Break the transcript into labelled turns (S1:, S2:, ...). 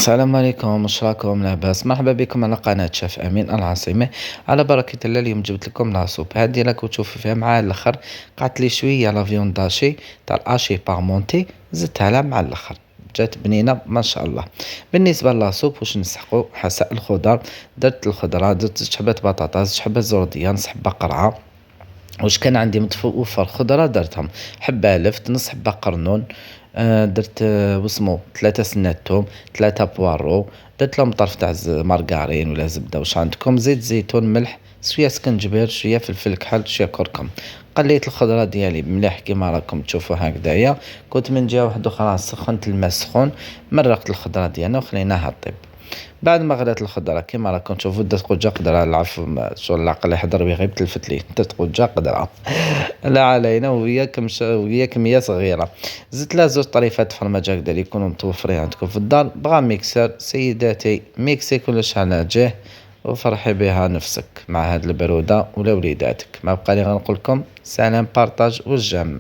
S1: السلام عليكم، واش راكم لاباس؟ مرحبا بكم على قناة شيف أمين العاصمة. على بركة الله اليوم جبت لكم لاصوب هذه راكم تشوفوا فيها مع الآخر. قعدت لي شوية لا فيون داشي تاع الاشي بارمونتي، زدتها لها مع الآخر، جات بنينة ما شاء الله. بالنسبة للاصوب واش نسحقو حساء الخضر، درت الخضرة، درت زوج حبات بطاطا، زوج حبات زردية، نص حبة قرعة. واش كان عندي متوفر خضرة درتهم، حبة لفت، نص حبة قرنون. درت واسمو 3 سنات توم، 3 بوارو. درت لهم طرف تاع مارغرين ولا زبدة واش عندكم، زيت زيتون، ملح، شوية سكنجبير، شوية فلفل كحل، شوية كركم. قليت الخضرة ديالي مليح كيما راكم تشوفوا هكذايا. كنت من جهة واحدة أخرى سخنت الماء السخون، مرقت الخضرة ديالنا وخليناها طيب. بعد ما غلات الخضرة كيما راكم تشوفوا درت قوجة قدرة، العفو شغل العقل يحضر بيه غير تلفت ليه، درت قوجة قدرة. لا علينا، وهي كمية صغيرة. زدت لها زوج طريفات فرماج هكذا اللي يكونوا متوفرين عندكم في الدار، بغا ميكسر سيداتي ميكسي كلش على جه، وفرحي بها نفسك مع هاد البرودة ولا وليداتك. ما بقى لي غير نقول لكم سلام، بارطاج والجم.